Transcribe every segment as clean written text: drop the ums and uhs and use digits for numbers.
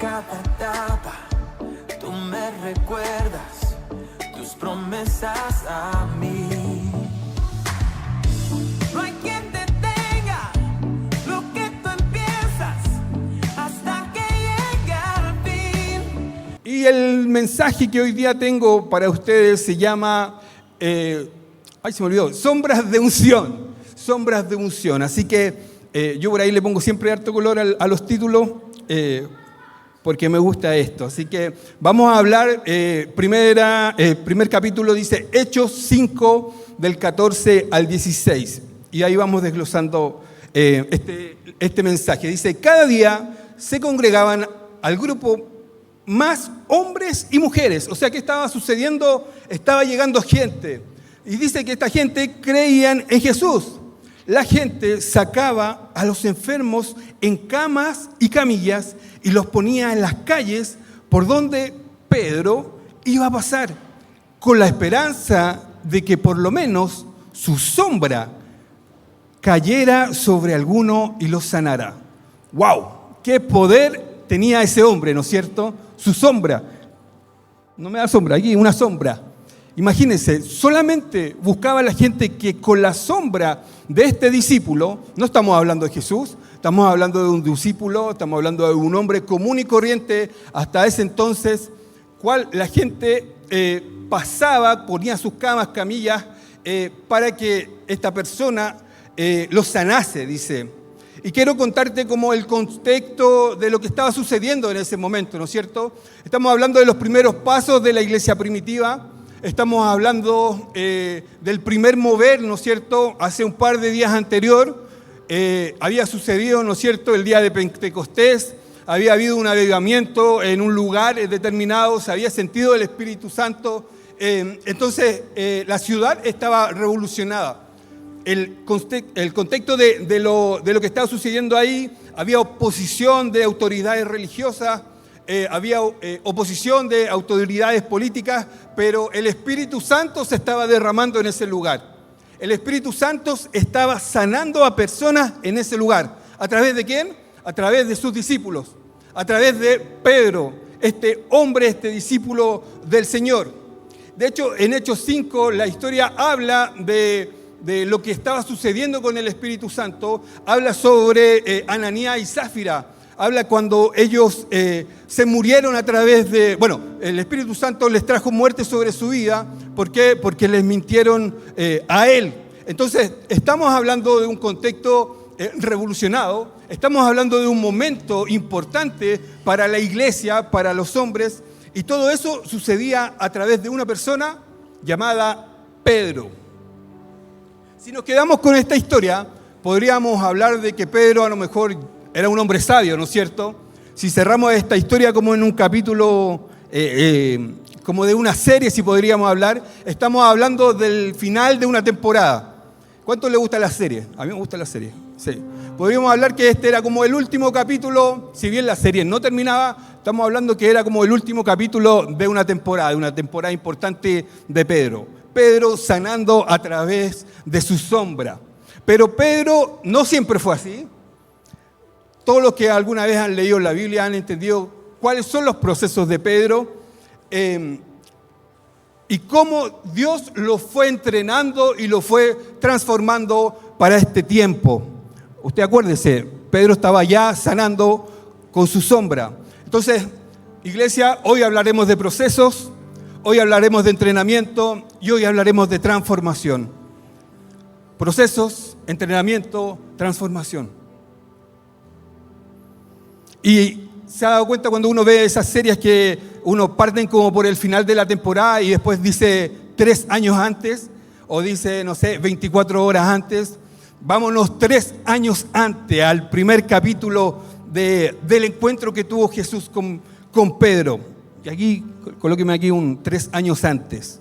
Cada etapa, tú me recuerdas tus promesas a mí. No hay quien detenga lo que tú empiezas hasta que llegue al fin. Y el mensaje que hoy día tengo para ustedes se llama, se me olvidó, sombras de unción. Sombras de unción. Así que yo por ahí le pongo siempre harto color a los títulos. Porque me gusta esto. Así que vamos a hablar, primer capítulo dice Hechos 5, del 14 al 16. Y ahí vamos desglosando este mensaje. Dice, cada día se congregaban al grupo más hombres y mujeres. O sea, ¿qué estaba sucediendo? Estaba llegando gente. Y dice que esta gente creían en Jesús. La gente sacaba a los enfermos en camas y camillas y los ponía en las calles por donde Pedro iba a pasar, con la esperanza de que por lo menos su sombra cayera sobre alguno y los sanara. ¡Wow! ¡Qué poder tenía ese hombre!, ¿no es cierto? Su sombra. No me da sombra, aquí una sombra. Imagínense, solamente buscaba la gente que con la sombra de este discípulo, no estamos hablando de Jesús, estamos hablando de un discípulo, estamos hablando de un hombre común y corriente hasta ese entonces, cual la gente pasaba, ponía sus camas, camillas, para que esta persona los sanase, dice. Y quiero contarte como el contexto de lo que estaba sucediendo en ese momento, ¿no es cierto? Estamos hablando de los primeros pasos de la iglesia primitiva. Estamos hablando del primer mover, ¿no es cierto? Hace un par de días anterior había sucedido, ¿no es cierto?, el día de Pentecostés. Había habido un avivamiento en un lugar determinado, se había sentido el Espíritu Santo. Entonces la ciudad estaba revolucionada. El contexto de lo que estaba sucediendo ahí, había oposición de autoridades religiosas, había oposición de autoridades políticas, pero el Espíritu Santo se estaba derramando en ese lugar. El Espíritu Santo estaba sanando a personas en ese lugar. ¿A través de quién? A través de sus discípulos, a través de Pedro, este hombre, este discípulo del Señor. De hecho, en Hechos 5 la historia habla de lo que estaba sucediendo con el Espíritu Santo. Habla sobre Ananías y Zafira. Habla cuando ellos se murieron a través de... Bueno, el Espíritu Santo les trajo muerte sobre su vida. ¿Por qué? Porque les mintieron a él. Entonces, estamos hablando de un contexto revolucionado. Estamos hablando de un momento importante para la iglesia, para los hombres. Y todo eso sucedía a través de una persona llamada Pedro. Si nos quedamos con esta historia, podríamos hablar de que Pedro a lo mejor era un hombre sabio, ¿no es cierto? Si cerramos esta historia como en un capítulo, como de una serie, si podríamos hablar, estamos hablando del final de una temporada. ¿Cuánto le gusta la serie? A mí me gusta la serie, sí. Podríamos hablar que este era como el último capítulo, si bien la serie no terminaba, estamos hablando que era como el último capítulo de una temporada importante de Pedro. Pedro sanando a través de su sombra. Pero Pedro no siempre fue así. Todos los que alguna vez han leído la Biblia han entendido cuáles son los procesos de Pedro y cómo Dios lo fue entrenando y lo fue transformando para este tiempo. Usted acuérdese, Pedro estaba ya sanando con su sombra. Entonces, iglesia, hoy hablaremos de procesos, hoy hablaremos de entrenamiento y hoy hablaremos de transformación. Procesos, entrenamiento, transformación. Y se ha dado cuenta cuando uno ve esas series que uno parten como por el final de la temporada y después dice 3 años antes, o dice, no sé, 24 horas antes. Vámonos 3 años antes, al primer capítulo del encuentro que tuvo Jesús con Pedro. Y aquí, colóqueme aquí 3 años antes.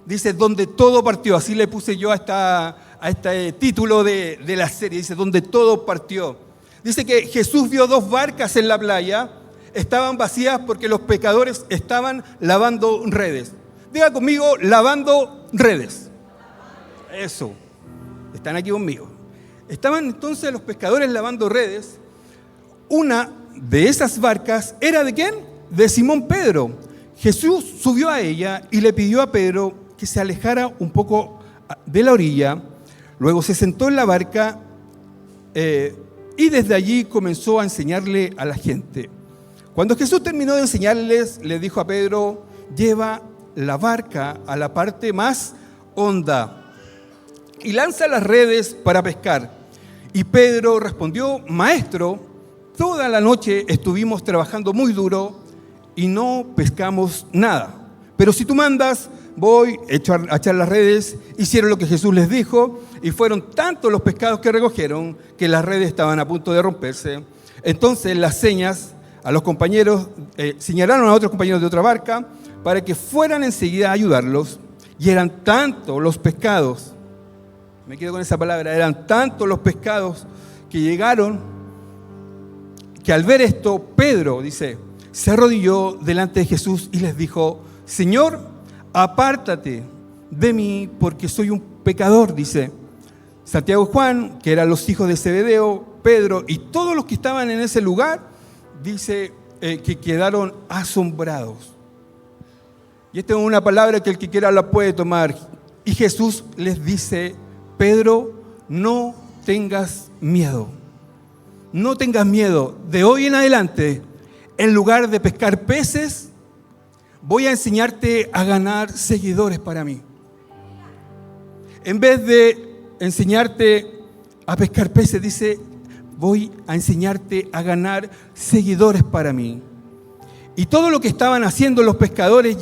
Dice, donde todo partió, así le puse yo a este título de la serie, dice, donde todo partió. Dice que Jesús vio 2 barcas en la playa, estaban vacías porque los pescadores estaban lavando redes. Diga conmigo, lavando redes. Eso, están aquí conmigo. Estaban entonces los pescadores lavando redes. Una de esas barcas era ¿de quién? De Simón Pedro. Jesús subió a ella y le pidió a Pedro que se alejara un poco de la orilla. Luego se sentó en la barca y desde allí comenzó a enseñarle a la gente. Cuando Jesús terminó de enseñarles, le dijo a Pedro: lleva la barca a la parte más honda y lanza las redes para pescar. Y Pedro respondió: Maestro, toda la noche estuvimos trabajando muy duro y no pescamos nada. Pero si tú mandas, voy a echar las redes. Hicieron lo que Jesús les dijo y fueron tantos los pescados que recogieron que las redes estaban a punto de romperse. Entonces las señas a los compañeros, señalaron a otros compañeros de otra barca para que fueran enseguida a ayudarlos. Y eran tantos los pescados, me quedo con esa palabra, eran tantos los pescados que llegaron, que al ver esto, Pedro, dice, se arrodilló delante de Jesús y les dijo: Señor, apártate de mí porque soy un pecador, dice. Santiago y Juan, que eran los hijos de Zebedeo, Pedro y todos los que estaban en ese lugar, dice que quedaron asombrados. Y esta es una palabra que el que quiera la puede tomar. Y Jesús les dice: Pedro, no tengas miedo. No tengas miedo. De hoy en adelante, en lugar de pescar peces, voy a enseñarte a ganar seguidores para mí. En vez de enseñarte a pescar peces, dice, voy a enseñarte a ganar seguidores para mí. Y todo lo que estaban haciendo los pescadores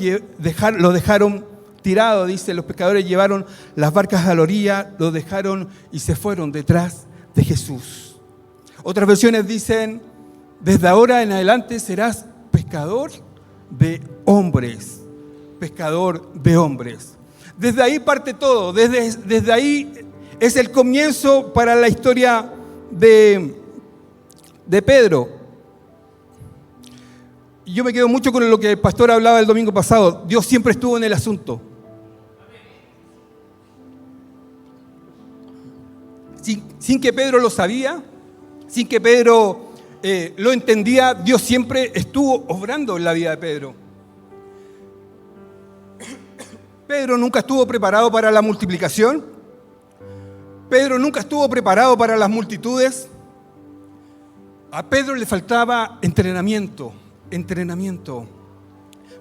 lo dejaron tirado, dice. Los pescadores llevaron las barcas a la orilla, lo dejaron y se fueron detrás de Jesús. Otras versiones dicen: desde ahora en adelante serás pescador de hombres. Pescador de hombres. Desde ahí parte todo. Desde ahí es el comienzo para la historia de Pedro. Yo me quedo mucho con lo que el pastor hablaba el domingo pasado. Dios siempre estuvo en el asunto. Sin que Pedro lo sabía, sin que Pedro lo entendía, Dios siempre estuvo obrando en la vida de Pedro. Pedro nunca estuvo preparado para la multiplicación. Pedro nunca estuvo preparado para las multitudes. A Pedro le faltaba entrenamiento.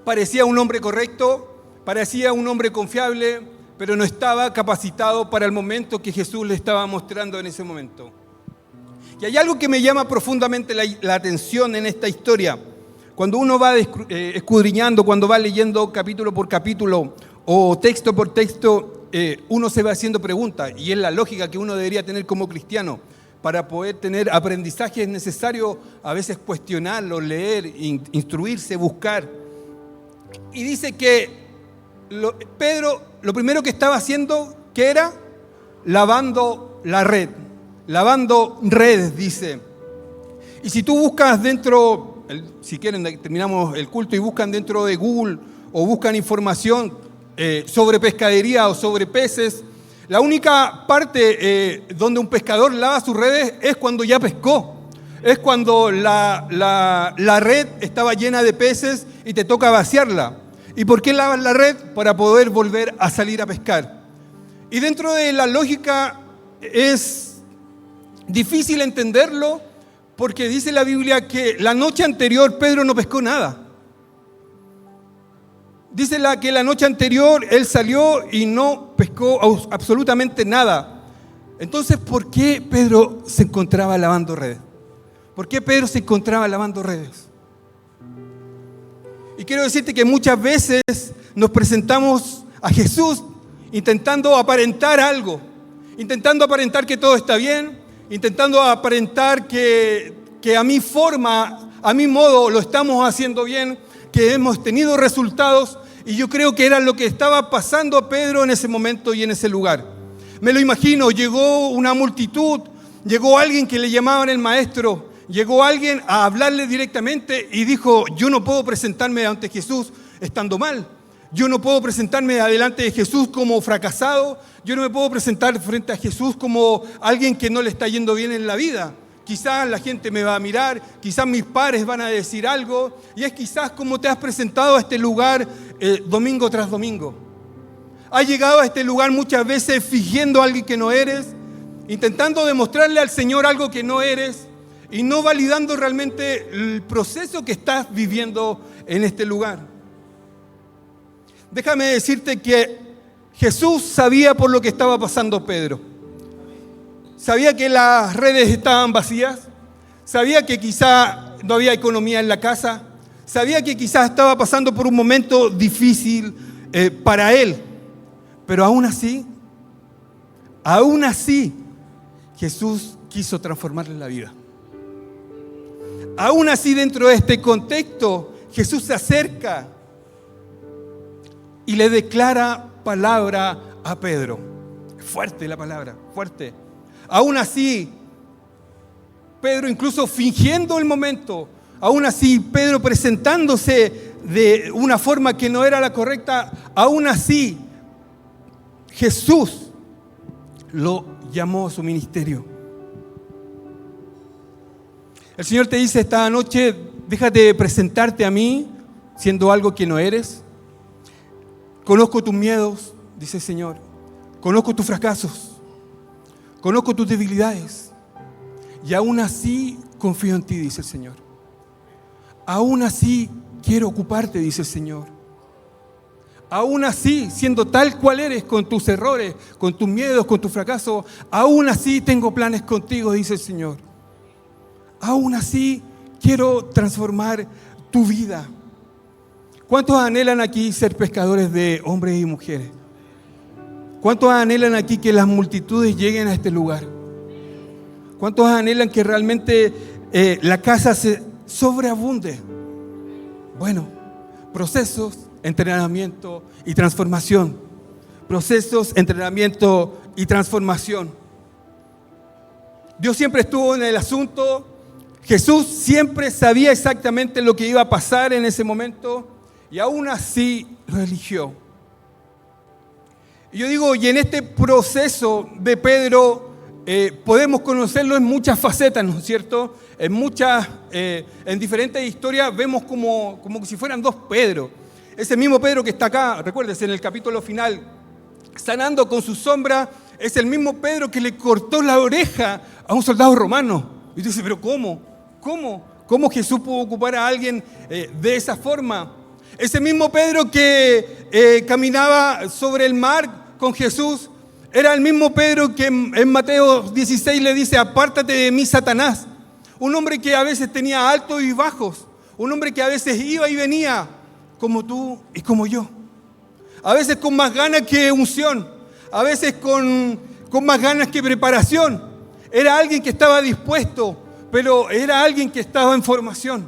Parecía un hombre correcto, parecía un hombre confiable, pero no estaba capacitado para el momento que Jesús le estaba mostrando en ese momento. Y hay algo que me llama profundamente la atención en esta historia. Cuando uno va escudriñando, cuando va leyendo capítulo por capítulo o texto por texto, uno se va haciendo preguntas, y es la lógica que uno debería tener como cristiano. Para poder tener aprendizaje es necesario a veces cuestionarlo, leer, instruirse, buscar. Y dice que Pedro lo primero que estaba haciendo, ¿qué era? Lavando la red. Lavando redes, dice. Y si tú buscas dentro, si quieren terminamos el culto y buscan dentro de Google o buscan información sobre pescadería o sobre peces, la única parte donde un pescador lava sus redes es cuando ya pescó. Es cuando la red estaba llena de peces y te toca vaciarla. ¿Y por qué lavas la red? Para poder volver a salir a pescar. Y dentro de la lógica es difícil entenderlo, porque dice la Biblia que la noche anterior Pedro no pescó nada. Dice que la noche anterior él salió y no pescó absolutamente nada. Entonces, ¿por qué Pedro se encontraba lavando redes? ¿Por qué Pedro se encontraba lavando redes? Y quiero decirte que muchas veces nos presentamos a Jesús intentando aparentar algo, intentando aparentar que todo está bien, intentando aparentar que a mi forma, a mi modo lo estamos haciendo bien, que hemos tenido resultados. Y yo creo que era lo que estaba pasando a Pedro en ese momento y en ese lugar. Me lo imagino, llegó una multitud, llegó alguien que le llamaban el maestro, llegó alguien a hablarle directamente y dijo: yo no puedo presentarme ante Jesús estando mal. Yo no puedo presentarme delante de Jesús como fracasado. Yo no me puedo presentar frente a Jesús como alguien que no le está yendo bien en la vida. quizás la gente me va a mirar, quizás mis pares van a decir algo, y es quizás como te has presentado a este lugar domingo tras domingo. Has llegado a este lugar muchas veces fingiendo a alguien que no eres, intentando demostrarle al Señor algo que no eres y no validando realmente el proceso que estás viviendo en este lugar. Déjame decirte que Jesús sabía por lo que estaba pasando Pedro. Sabía que las redes estaban vacías, sabía que quizá no había economía en la casa, sabía que quizás estaba pasando por un momento difícil para él, pero aún así, Jesús quiso transformarle la vida. Aún así, dentro de este contexto, Jesús se acerca y le declara palabra a Pedro. Fuerte la palabra, fuerte. Aún así, Pedro incluso fingiendo el momento, aún así Pedro presentándose de una forma que no era la correcta, aún así Jesús lo llamó a su ministerio. El Señor te dice esta noche, déjate de presentarte a mí siendo algo que no eres. Conozco tus miedos, dice el Señor. Conozco tus fracasos. Conozco tus debilidades. Y aún así confío en ti, dice el Señor. Aún así quiero ocuparte, dice el Señor. Aún así, siendo tal cual eres, con tus errores, con tus miedos, con tus fracasos, aún así tengo planes contigo, dice el Señor. Aún así quiero transformar tu vida. ¿Cuántos anhelan aquí ser pescadores de hombres y mujeres? ¿Cuántos anhelan aquí que las multitudes lleguen a este lugar? ¿Cuántos anhelan que realmente la casa se sobreabunde? Bueno, procesos, entrenamiento y transformación. Procesos, entrenamiento y transformación. Dios siempre estuvo en el asunto. Jesús siempre sabía exactamente lo que iba a pasar en ese momento y aún así lo eligió. Y yo digo, y en este proceso de Pedro podemos conocerlo en muchas facetas, ¿no es cierto? En diferentes historias vemos como si fueran dos Pedro. Ese mismo Pedro que está acá, recuérdese, en el capítulo final, sanando con su sombra, es el mismo Pedro que le cortó la oreja a un soldado romano. Y tú dices, pero ¿cómo? ¿Cómo Jesús pudo ocupar a alguien de esa forma? Ese mismo Pedro que caminaba sobre el mar con Jesús, era el mismo Pedro que en Mateo 16 le dice, apártate de mí, Satanás. Un hombre que a veces tenía altos y bajos, un hombre que a veces iba y venía, como tú y como yo. A veces con más ganas que unción, a veces con más ganas que preparación. Era alguien que estaba dispuesto, pero era alguien que estaba en formación.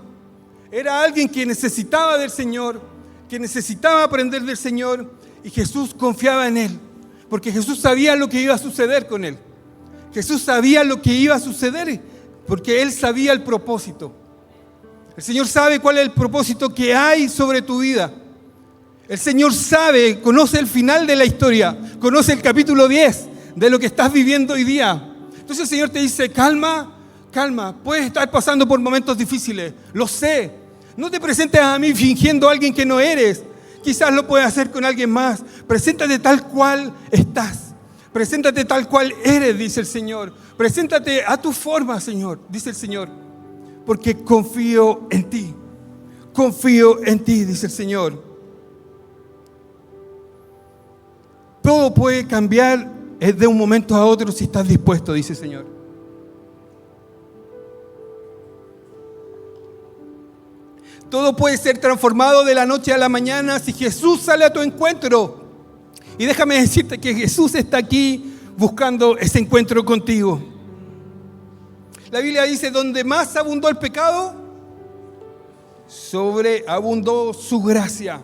Era alguien que necesitaba del Señor, que necesitaba aprender del Señor, y Jesús confiaba en él, porque Jesús sabía lo que iba a suceder con él. Jesús sabía lo que iba a suceder, porque él sabía el propósito. El Señor sabe cuál es el propósito que hay sobre tu vida. El Señor sabe, conoce el final de la historia, conoce el capítulo 10 de lo que estás viviendo hoy día. Entonces el Señor te dice, calma, puedes estar pasando por momentos difíciles, lo sé. No te presentes a mí fingiendo a alguien que no eres. Quizás lo puedes hacer con alguien más. Preséntate tal cual estás. Preséntate tal cual eres, dice el Señor. Preséntate a tu forma, Señor, dice el Señor. Porque confío en ti. Confío en ti, dice el Señor. Todo puede cambiar de un momento a otro si estás dispuesto, dice el Señor. Todo puede ser transformado de la noche a la mañana si Jesús sale a tu encuentro. Y déjame decirte que Jesús está aquí buscando ese encuentro contigo. La Biblia dice, donde más abundó el pecado, sobreabundó su gracia.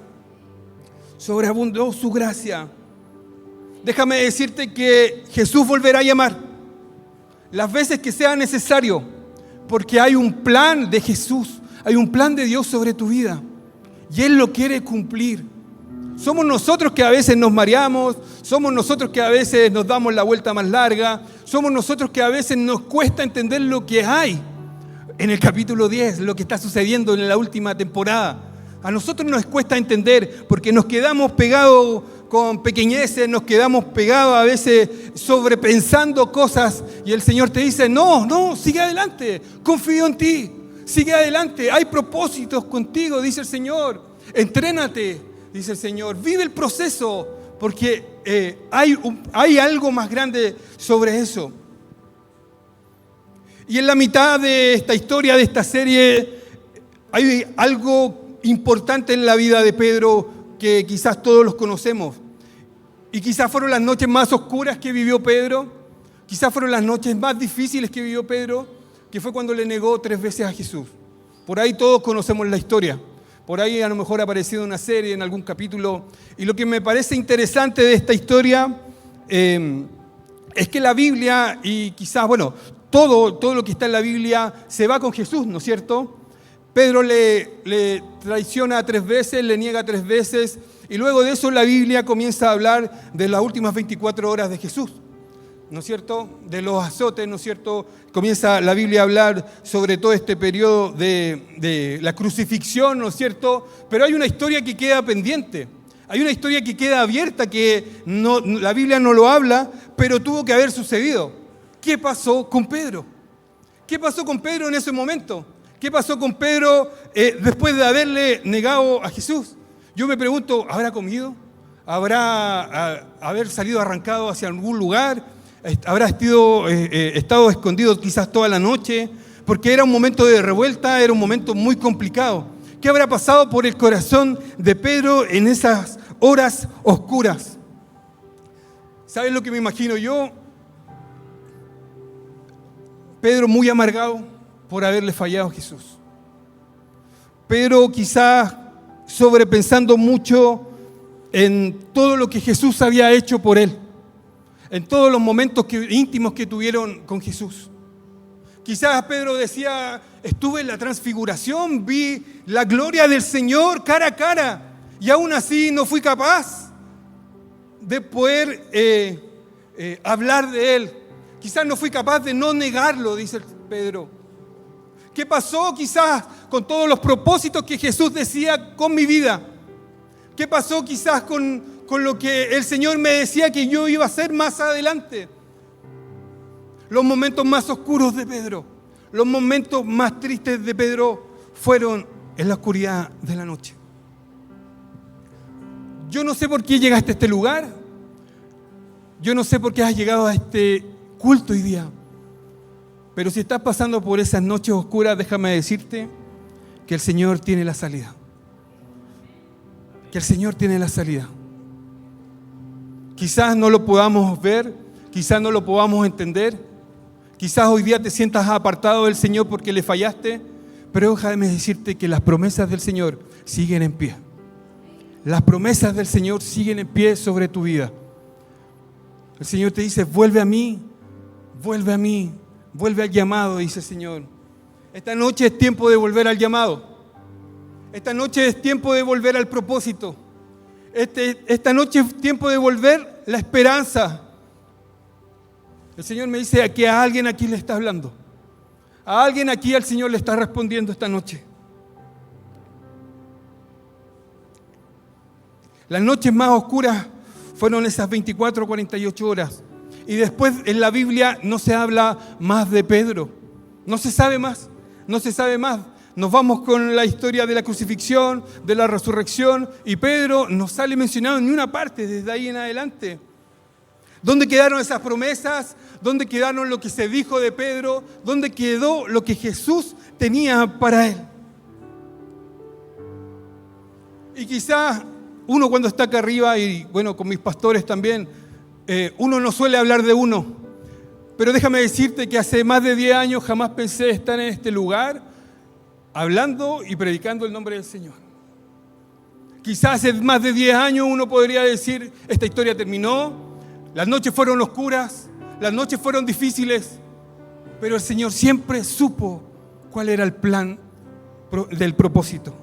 Sobreabundó su gracia. Déjame decirte que Jesús volverá a llamar las veces que sea necesario, porque hay un plan de Jesús. Hay un plan de Dios sobre tu vida y Él lo quiere cumplir. Somos nosotros que a veces nos mareamos, somos nosotros que a veces nos damos la vuelta más larga, Somos nosotros que a veces nos cuesta entender lo que hay en el capítulo 10, lo que está sucediendo en la última temporada. A nosotros nos cuesta entender porque nos quedamos pegados con pequeñeces, nos quedamos pegados a veces sobrepensando cosas y el Señor te dice, no, sigue adelante, confío en ti, sigue adelante, hay propósitos contigo, dice el Señor, entrénate, dice el Señor, vive el proceso porque hay algo más grande sobre eso. Y en la mitad de esta historia, de esta serie, hay algo importante en la vida de Pedro que quizás todos los conocemos. Y quizás fueron las noches más oscuras que vivió Pedro, quizás fueron las noches más difíciles que vivió Pedro, que fue cuando le negó 3 veces a Jesús. Por ahí todos conocemos la historia. Por ahí a lo mejor ha aparecido en una serie, en algún capítulo. Y lo que me parece interesante de esta historia es que la Biblia, y quizás, bueno, todo lo que está en la Biblia se va con Jesús, ¿no es cierto? Pedro le traiciona 3 veces, le niega 3 veces, y luego de eso la Biblia comienza a hablar de las últimas 24 horas de Jesús, ¿no es cierto? De los azotes, ¿no es cierto? Comienza la Biblia a hablar sobre todo este periodo de la crucifixión, ¿no es cierto? Pero hay una historia que queda pendiente, hay una historia que queda abierta, que la Biblia no lo habla, pero tuvo que haber sucedido. ¿Qué pasó con Pedro? ¿Qué pasó con Pedro en ese momento? ¿Qué pasó con Pedro después de haberle negado a Jesús? Yo me pregunto, ¿habrá comido? ¿Habrá haber salido arrancado hacia algún lugar? ¿Habrá estado escondido quizás toda la noche? Porque era un momento de revuelta, era un momento muy complicado. ¿Qué habrá pasado por el corazón de Pedro en esas horas oscuras? ¿Saben lo que me imagino yo? Pedro muy amargado por haberle fallado a Jesús. Pedro quizás sobrepensando mucho en todo lo que Jesús había hecho por él, en todos los momentos íntimos que tuvieron con Jesús. Quizás Pedro decía, estuve en la transfiguración, vi la gloria del Señor cara a cara y aún así no fui capaz de poder hablar de Él. Quizás no fui capaz de no negarlo, dice Pedro. ¿Qué pasó quizás con todos los propósitos que Jesús decía con mi vida? ¿Qué pasó quizás con lo que el Señor me decía que yo iba a hacer más adelante? Los momentos más oscuros de Pedro, los momentos más tristes de Pedro fueron en la oscuridad de la noche. Yo no sé por qué llegaste a este lugar. Yo no sé por qué has llegado a este culto hoy día. Pero si estás pasando por esas noches oscuras, déjame decirte que el Señor tiene la salida. Que el Señor tiene la salida. Quizás no lo podamos ver, quizás no lo podamos entender, quizás hoy día te sientas apartado del Señor porque le fallaste, pero déjame decirte que las promesas del Señor siguen en pie. Las promesas del Señor siguen en pie sobre tu vida. El Señor te dice, vuelve a mí, vuelve a mí, vuelve al llamado, dice el Señor. Esta noche es tiempo de volver al llamado. Esta noche es tiempo de volver al propósito. Esta noche es tiempo de volver la esperanza. El Señor me dice que a alguien aquí le está hablando. A alguien aquí el Señor le está respondiendo esta noche. Las noches más oscuras fueron esas 24 o 48 horas. Y después en la Biblia no se habla más de Pedro. No se sabe más. No se sabe más. Nos vamos con la historia de la crucifixión, de la resurrección, y Pedro no sale mencionado en ninguna parte desde ahí en adelante. ¿Dónde quedaron esas promesas? ¿Dónde quedaron lo que se dijo de Pedro? ¿Dónde quedó lo que Jesús tenía para él? Y quizás uno cuando está acá arriba, y bueno, con mis pastores también, uno no suele hablar de uno. Pero déjame decirte que hace más de 10 años jamás pensé estar en este lugar hablando y predicando el nombre del Señor. Quizás hace más de 10 años uno podría decir, esta historia terminó, las noches fueron oscuras, las noches fueron difíciles, pero el Señor siempre supo cuál era el plan del propósito.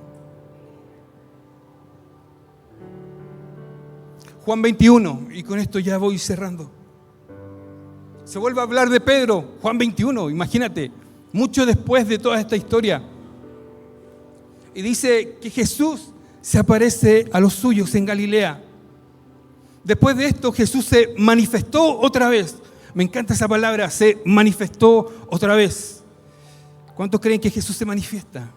Juan 21, y con esto ya voy cerrando. Se vuelve a hablar de Pedro, Juan 21, imagínate, mucho después de toda esta historia. Y dice que Jesús se aparece a los suyos en Galilea. Después de esto, Jesús se manifestó otra vez. Me encanta esa palabra, se manifestó otra vez. ¿Cuántos creen que Jesús se manifiesta?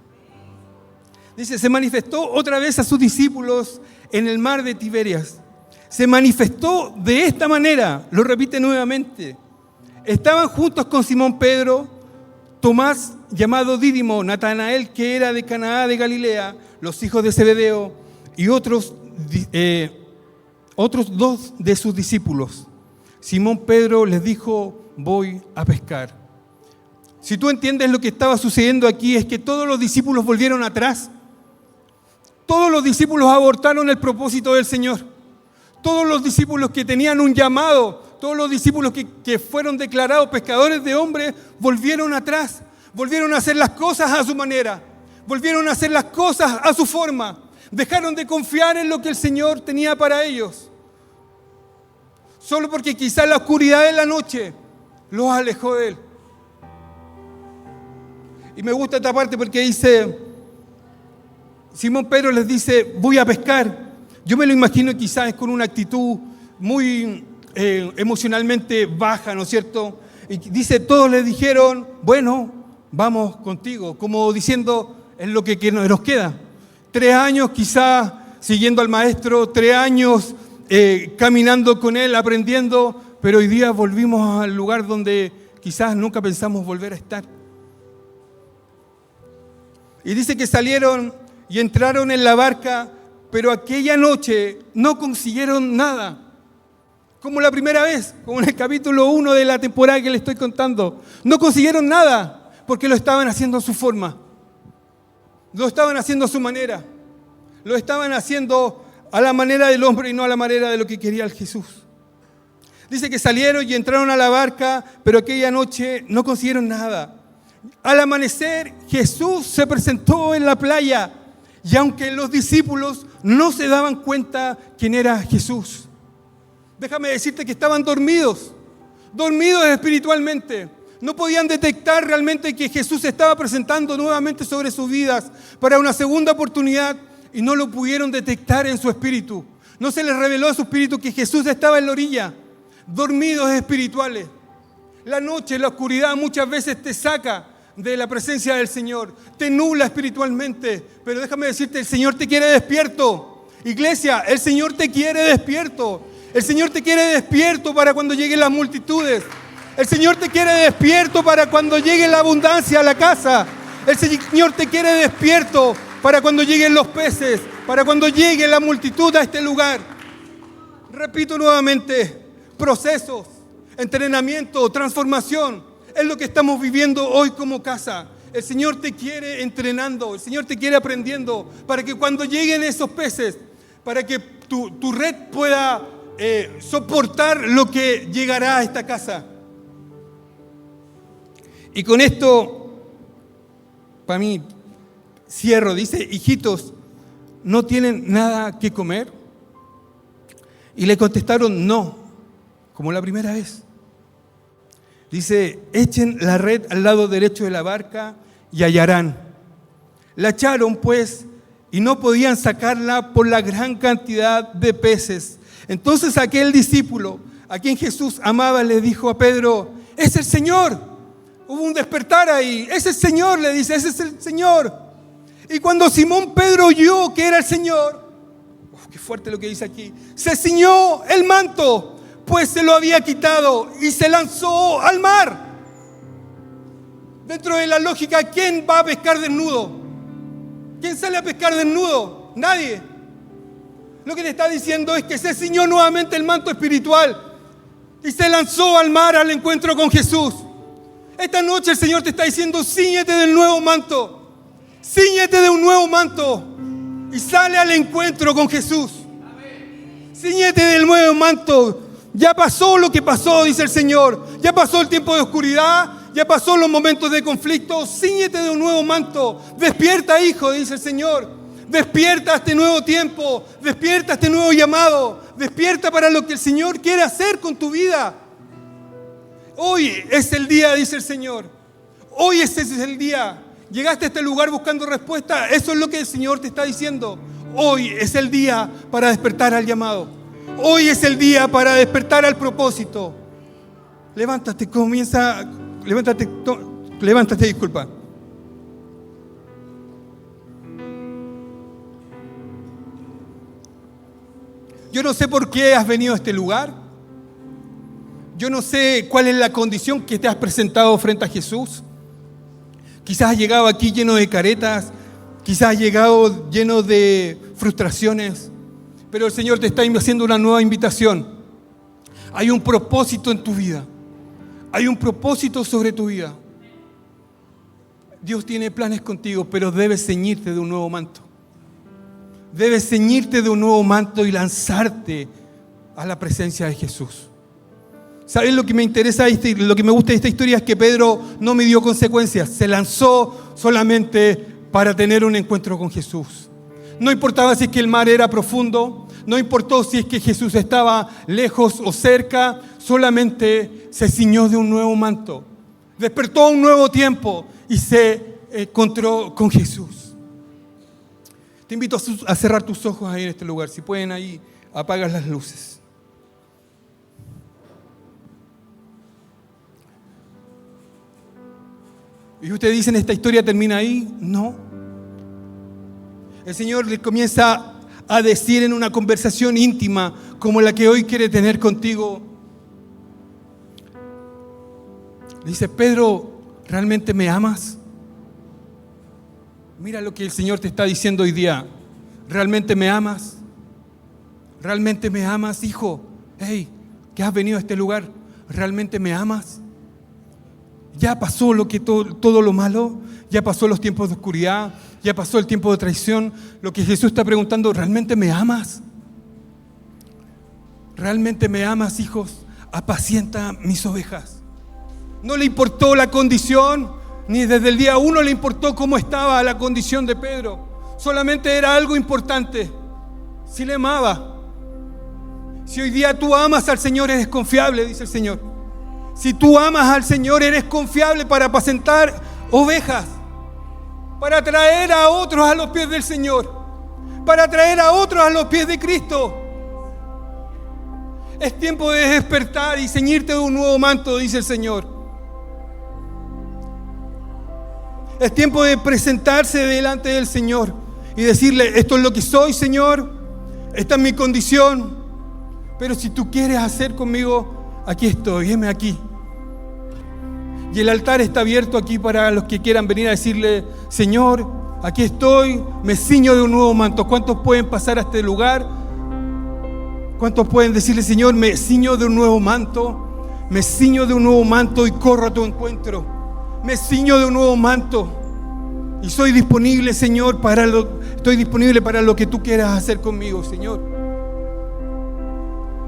Dice, se manifestó otra vez a sus discípulos en el mar de Tiberias. Se manifestó de esta manera, lo repite nuevamente. Estaban juntos con Simón Pedro, Tomás, llamado Dídimo, Natanael, que era de Caná de Galilea, los hijos de Zebedeo, y otros dos de sus discípulos. Simón Pedro les dijo, voy a pescar. Si tú entiendes lo que estaba sucediendo aquí, es que todos los discípulos volvieron atrás. Todos los discípulos abortaron el propósito del Señor. Todos los discípulos que tenían un llamado, todos los discípulos que fueron declarados pescadores de hombres, volvieron atrás. Volvieron a hacer las cosas a su manera. Volvieron a hacer las cosas a su forma. Dejaron de confiar en lo que el Señor tenía para ellos. Solo porque quizás la oscuridad de la noche los alejó de Él. Y me gusta esta parte porque dice, Simón Pedro les dice, voy a pescar. Yo me lo imagino quizás con una actitud muy emocionalmente baja, ¿no es cierto? Y dice, todos le dijeron, bueno, vamos contigo, como diciendo, es lo que nos queda. 3 años quizás siguiendo al maestro, 3 años caminando con él, aprendiendo, pero hoy día volvimos al lugar donde quizás nunca pensamos volver a estar. Y dice que salieron y entraron en la barca, pero aquella noche no consiguieron nada. Como la primera vez, como en el capítulo 1 de la temporada que les estoy contando. No consiguieron nada porque lo estaban haciendo a su forma. Lo estaban haciendo a su manera. Lo estaban haciendo a la manera del hombre y no a la manera de lo que quería el Jesús. Dice que salieron y entraron a la barca, pero aquella noche no consiguieron nada. Al amanecer, Jesús se presentó en la playa y aunque los discípulos no se daban cuenta quién era Jesús, déjame decirte que estaban dormidos espiritualmente. No podían detectar realmente que Jesús se estaba presentando nuevamente sobre sus vidas para una segunda oportunidad y no lo pudieron detectar en su espíritu. No se les reveló a su espíritu que Jesús estaba en la orilla, dormidos espirituales. La noche, la oscuridad muchas veces te saca de la presencia del Señor, te nubla espiritualmente, pero déjame decirte, el Señor te quiere despierto. Iglesia, el Señor te quiere despierto. El Señor te quiere despierto para cuando lleguen las multitudes. El Señor te quiere despierto para cuando llegue la abundancia a la casa. El Señor te quiere despierto para cuando lleguen los peces, para cuando llegue la multitud a este lugar. Repito nuevamente, procesos, entrenamiento, transformación, es lo que estamos viviendo hoy como casa. El Señor te quiere entrenando, el Señor te quiere aprendiendo para que cuando lleguen esos peces, para que tu red pueda soportar lo que llegará a esta casa. Y con esto, para mí, cierro. Dice, hijitos, ¿no tienen nada que comer? Y le contestaron, no, como la primera vez. Dice, echen la red al lado derecho de la barca y hallarán. La echaron pues y no podían sacarla por la gran cantidad de peces. Entonces aquel discípulo a quien Jesús amaba le dijo a Pedro, es el Señor. Hubo un despertar ahí, es el Señor, le dice, ese es el Señor. Y cuando Simón Pedro oyó que era el Señor, qué fuerte lo que dice aquí, se ciñó el manto, pues se lo había quitado y se lanzó al mar. Dentro de la lógica, ¿quién va a pescar desnudo? ¿Quién sale a pescar desnudo? Nadie. Lo que le está diciendo es que se ciñó nuevamente el manto espiritual y se lanzó al mar al encuentro con Jesús. Esta noche el Señor te está diciendo, cíñete del nuevo manto. Cíñete de un nuevo manto y sale al encuentro con Jesús. Cíñete del nuevo manto. Ya pasó lo que pasó, dice el Señor. Ya pasó el tiempo de oscuridad. Ya pasó los momentos de conflicto. Cíñete de un nuevo manto. Despierta, hijo, dice el Señor. Despierta a este nuevo tiempo. Despierta a este nuevo llamado. Despierta para lo que el Señor quiere hacer con tu vida. Hoy es el día, dice el Señor. Hoy ese es el día. Llegaste a este lugar buscando respuesta. Eso es lo que el Señor te está diciendo. Hoy es el día para despertar al llamado. Hoy es el día para despertar al propósito. Levántate, levántate, disculpa. Yo no sé por qué has venido a este lugar. Yo no sé cuál es la condición que te has presentado frente a Jesús. Quizás has llegado aquí lleno de caretas, quizás has llegado lleno de frustraciones, pero el Señor te está haciendo una nueva invitación. Hay un propósito en tu vida. Hay un propósito sobre tu vida. Dios tiene planes contigo, pero debes ceñirte de un nuevo manto. Debes ceñirte de un nuevo manto y lanzarte a la presencia de Jesús. ¿Saben lo que me interesa, lo que me gusta de esta historia? Es que Pedro no midió consecuencias. Se lanzó solamente para tener un encuentro con Jesús. No importaba si es que el mar era profundo, no importó si es que Jesús estaba lejos o cerca, solamente se ciñó de un nuevo manto. Despertó a un nuevo tiempo y se encontró con Jesús. Te invito a cerrar tus ojos ahí en este lugar. Si pueden, ahí apagas las luces. Y ustedes dicen, ¿esta historia termina ahí? No. El Señor le comienza a decir en una conversación íntima como la que hoy quiere tener contigo. Le dice, Pedro, ¿realmente me amas? Mira lo que el Señor te está diciendo hoy día. ¿Realmente me amas? ¿Realmente me amas, hijo? Hey, que has venido a este lugar. ¿Realmente me amas? Ya pasó todo lo malo. Ya pasó los tiempos de oscuridad. Ya pasó el tiempo de traición. Lo que Jesús está preguntando, ¿realmente me amas? ¿Realmente me amas, hijos? Apacienta mis ovejas. No le importó la condición. Ni desde el día 1 le importó cómo estaba la condición de Pedro. Solamente era algo importante. Si le amaba. Si hoy día tú amas al Señor, eres confiable, dice el Señor. Si tú amas al Señor, eres confiable para apacentar ovejas. Para traer a otros a los pies del Señor. Para traer a otros a los pies de Cristo. Es tiempo de despertar y ceñirte de un nuevo manto, dice el Señor. Es tiempo de presentarse delante del Señor y decirle, esto es lo que soy, Señor, esta es mi condición, pero si tú quieres hacer conmigo, aquí estoy, heme aquí. Y el altar está abierto aquí para los que quieran venir a decirle, Señor, aquí estoy, me ciño de un nuevo manto. ¿Cuántos pueden pasar a este lugar? ¿Cuántos pueden decirle, Señor, me ciño de un nuevo manto? Me ciño de un nuevo manto y corro a tu encuentro. Me ciño de un nuevo manto y soy disponible, Señor, estoy disponible para lo que tú quieras hacer conmigo, Señor.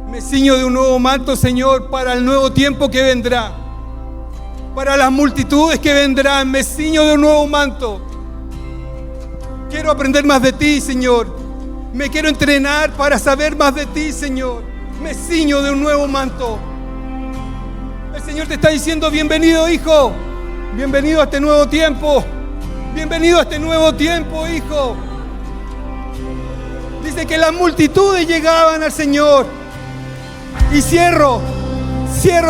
Me ciño de un nuevo manto, Señor, para el nuevo tiempo que vendrá, para las multitudes que vendrán. Me ciño de un nuevo manto. Quiero aprender más de ti, Señor. Me quiero entrenar para saber más de ti, Señor. Me ciño de un nuevo manto. El Señor te está diciendo, bienvenido, hijo. Bienvenido a este nuevo tiempo. Bienvenido a este nuevo tiempo, hijo. Dice que las multitudes llegaban al Señor. Y cierro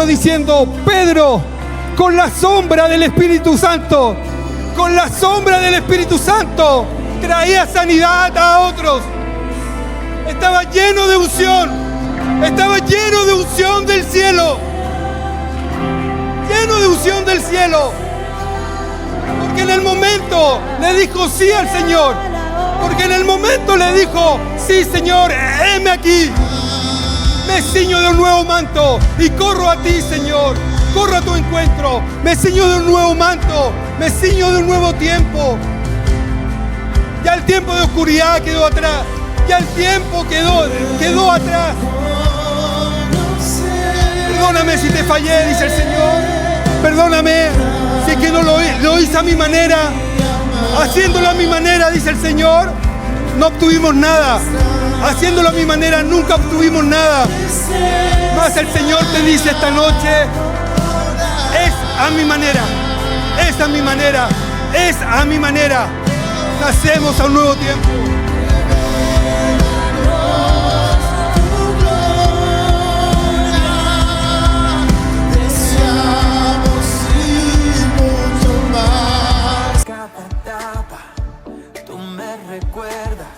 diciendo, Pedro, con la sombra del Espíritu Santo, con la sombra del Espíritu Santo, traía sanidad a otros. Estaba lleno de unción. Estaba lleno de unción del cielo. Lleno de unción del cielo. Porque en el momento le dijo sí al Señor. Porque en el momento le dijo, sí, Señor, heme aquí. Me ciño de un nuevo manto y corro a ti, Señor. Corro a tu encuentro. Me ciño de un nuevo manto. Me ciño de un nuevo tiempo. Ya el tiempo de oscuridad quedó atrás. Ya el tiempo quedó atrás. Perdóname si te fallé, dice el Señor. Perdóname si es que no lo hice a mi manera. Haciéndolo a mi manera, dice el Señor, no obtuvimos nada. Haciéndolo a mi manera, nunca obtuvimos nada. Mas el Señor te dice esta noche, Es a mi manera. Es a mi manera. Es a mi manera. Nacemos a un nuevo tiempo. Cada etapa tú me recuerdas